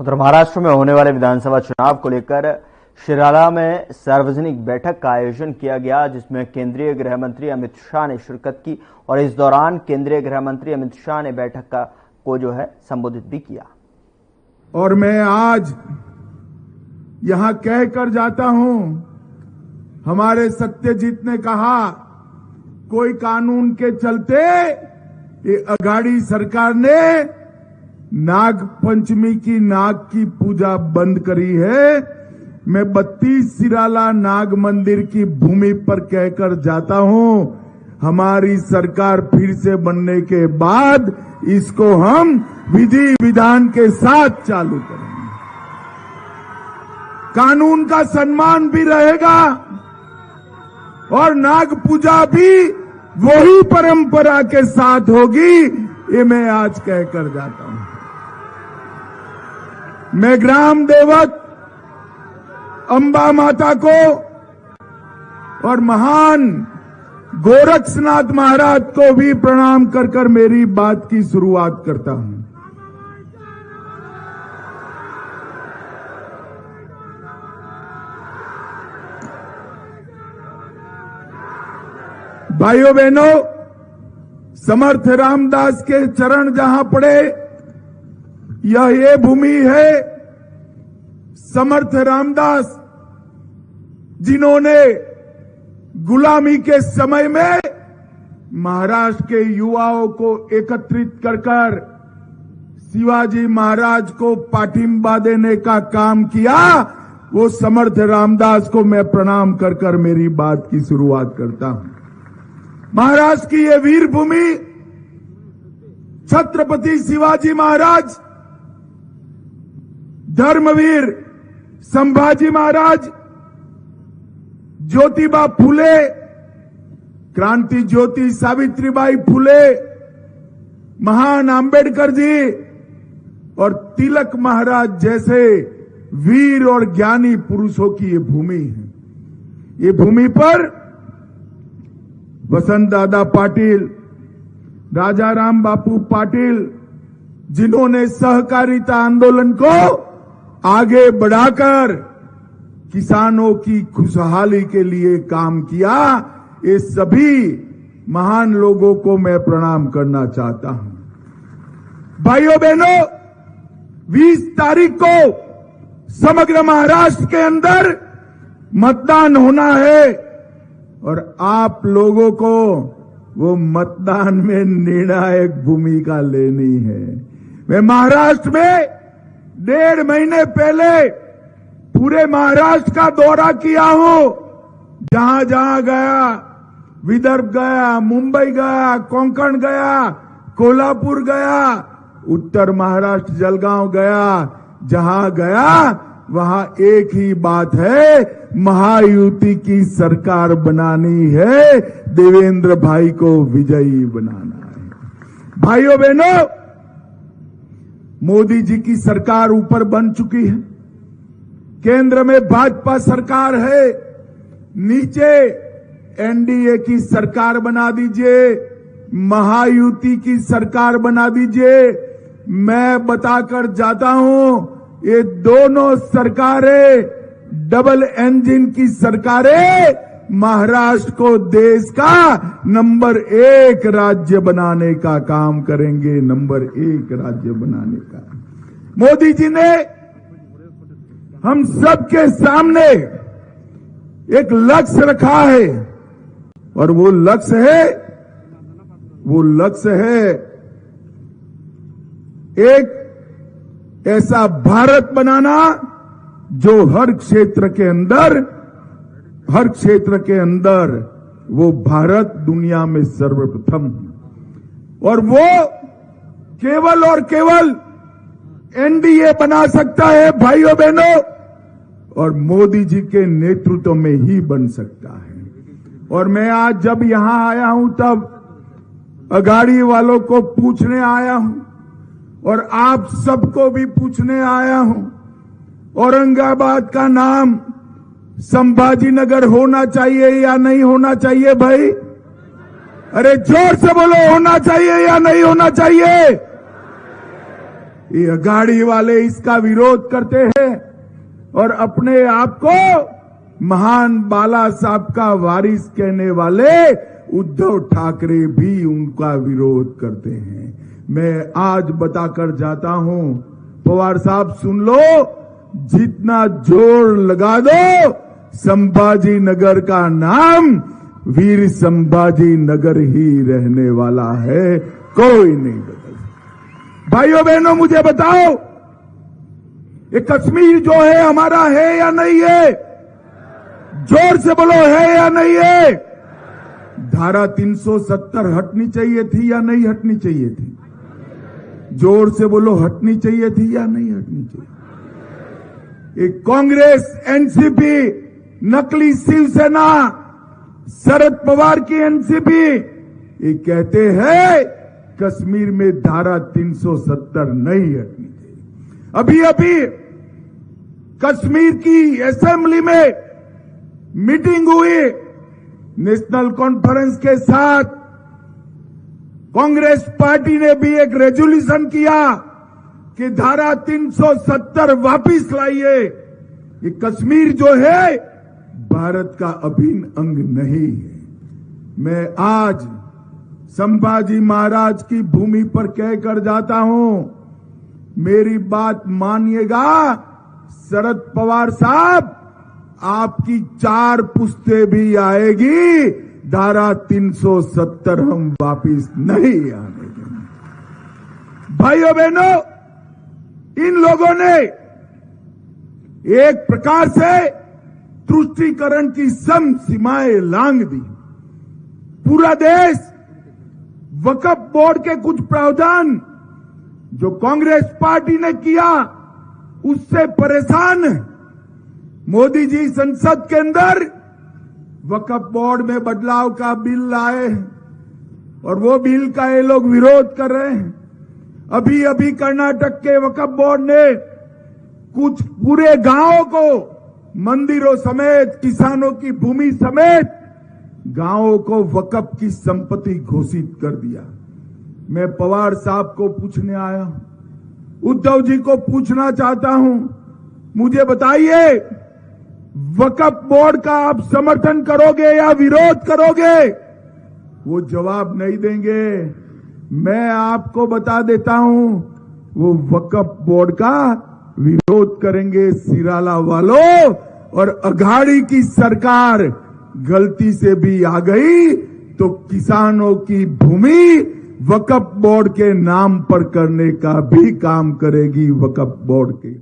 उत्तर महाराष्ट्र में होने वाले विधानसभा चुनाव को लेकर शिराला में सार्वजनिक बैठक का आयोजन किया गया, जिसमें केंद्रीय गृह मंत्री अमित शाह ने शिरकत की और इस दौरान केंद्रीय गृह मंत्री अमित शाह ने बैठक को संबोधित भी किया। और मैं आज यहां कहकर जाता हूं, हमारे सत्यजीत ने कहा कोई कानून के चलते ये अघाड़ी सरकार ने नाग पंचमी की नाग की पूजा बंद करी है। मैं 32 सिराला नाग मंदिर की भूमि पर कहकर जाता हूं, हमारी सरकार फिर से बनने के बाद इसको हम विधि विधान के साथ चालू करेंगे। कानून का सम्मान भी रहेगा और नाग पूजा भी वही परंपरा के साथ होगी, ये मैं आज कहकर जाता हूं। मैं ग्राम देवत अंबा माता को और महान गोरक्षनाथ महाराज को भी प्रणाम कर कर मेरी बात की शुरुआत करता हूं। भाइयों बहनों, समर्थ रामदास के चरण जहां पड़े, यह ये भूमि है। समर्थ रामदास जिन्होंने गुलामी के समय में महाराष्ट्र के युवाओं को एकत्रित कर कर शिवाजी महाराज को पाठिंबा देने का काम किया, वो समर्थ रामदास को मैं प्रणाम कर कर मेरी बात की शुरुआत करता हूं। महाराष्ट्र की ये वीर भूमि छत्रपति शिवाजी महाराज, धर्मवीर संभाजी महाराज, ज्योतिबा फुले, क्रांति ज्योति सावित्रीबाई फुले, महान अंबेडकर जी और तिलक महाराज जैसे वीर और ज्ञानी पुरुषों की ये भूमि है। ये भूमि पर वसंत दादा पाटिल, राजा राम बापू पाटिल, जिन्होंने सहकारिता आंदोलन को आगे बढ़ाकर किसानों की खुशहाली के लिए काम किया, ये सभी महान लोगों को मैं प्रणाम करना चाहता हूं। भाइयों बहनों, 20 तारीख को समग्र महाराष्ट्र के अंदर मतदान होना है और आप लोगों को वो मतदान में निर्णायक भूमिका लेनी है। मैं महाराष्ट्र में 1.5 महीने पहले पूरे महाराष्ट्र का दौरा किया हूं। जहां जहां गया, विदर्भ गया, मुंबई गया, कोंकण गया, कोल्हापुर गया, उत्तर महाराष्ट्र जलगांव गया, जहां गया वहां एक ही बात है, महायुति की सरकार बनानी है, देवेंद्र भाई को विजयी बनाना है। भाइयों बहनों, मोदी जी की सरकार ऊपर बन चुकी है, केंद्र में भाजपा सरकार है, नीचे एनडीए की सरकार बना दीजिए, महायुति की सरकार बना दीजिए। मैं बताकर जाता हूं, ये दोनों सरकारें डबल इंजन की सरकारें महाराष्ट्र को देश का नंबर 1 राज्य बनाने का काम करेंगे, नंबर 1 राज्य बनाने का। मोदी जी ने हम सबके सामने एक लक्ष्य रखा है और वो लक्ष्य है एक ऐसा भारत बनाना जो हर क्षेत्र के अंदर वो भारत दुनिया में सर्वप्रथम, और वो केवल और केवल एनडीए बना सकता है भाइयों बहनों, और मोदी जी के नेतृत्व में ही बन सकता है। और मैं आज जब यहां आया हूं तब अघाड़ी वालों को पूछने आया हूं और आप सबको भी पूछने आया हूं, औरंगाबाद का नाम संभाजी नगर होना चाहिए या नहीं होना चाहिए भाई? अरे जोर से बोलो, होना चाहिए या नहीं होना चाहिए? ये अघाड़ी वाले इसका विरोध करते हैं और अपने आप को महान बाला साहब का वारिस कहने वाले उद्धव ठाकरे भी उनका विरोध करते हैं। मैं आज बताकर जाता हूं, पवार साहब सुन लो, जितना जोर लगा दो, संभाजी नगर का नाम वीर संभाजी नगर ही रहने वाला है, कोई नहीं बदल। भाइयों बहनों, मुझे बताओ, ये कश्मीर जो है हमारा है या नहीं है? जोर से बोलो, है या नहीं है? धारा 370 हटनी चाहिए थी या नहीं हटनी चाहिए थी? जोर से बोलो, हटनी चाहिए थी या नहीं हटनी चाहिए? एक कांग्रेस, एनसीपी, नकली शिवसेना, शरद पवार की एनसीपी, ये कहते हैं कश्मीर में धारा 370 नहीं हटनी चाहिए। अभी अभी कश्मीर की असेंबली में मीटिंग हुई, नेशनल कॉन्फ्रेंस के साथ कांग्रेस पार्टी ने भी एक रेजोल्यूशन किया कि धारा 370 वापिस लाइए। ये कश्मीर जो है भारत का अभिन्न अंग नहीं है। मैं आज संभाजी महाराज की भूमि पर कहकर जाता हूं, मेरी बात मानिएगा शरद पवार साहब, आपकी 4 पुश्तें भी आएगी, धारा 370 हम वापिस नहीं आने देंगे। भाइयों बहनों, इन लोगों ने एक प्रकार से तुष्टीकरण की सम सीमाएं लांघ दी। पूरा देश वक्फ बोर्ड के कुछ प्रावधान जो कांग्रेस पार्टी ने किया उससे परेशान है। मोदी जी संसद के अंदर वक्फ बोर्ड में बदलाव का बिल लाए और वो बिल का ये लोग विरोध कर रहे हैं। अभी अभी कर्नाटक के वक्फ बोर्ड ने कुछ पूरे गांवों को, मंदिरों समेत, किसानों की भूमि समेत गांवों को वक्फ की संपत्ति घोषित कर दिया। मैं पवार साहब को पूछने आया, उद्धव जी को पूछना चाहता हूं, मुझे बताइए वक्फ बोर्ड का आप समर्थन करोगे या विरोध करोगे? वो जवाब नहीं देंगे। मैं आपको बता देता हूं, वो वक्फ बोर्ड का विरोध करेंगे सिराला वालों। और अघाड़ी की सरकार गलती से भी आ गई तो किसानों की भूमि वक्फ बोर्ड के नाम पर करने का भी काम करेगी, वक्फ बोर्ड के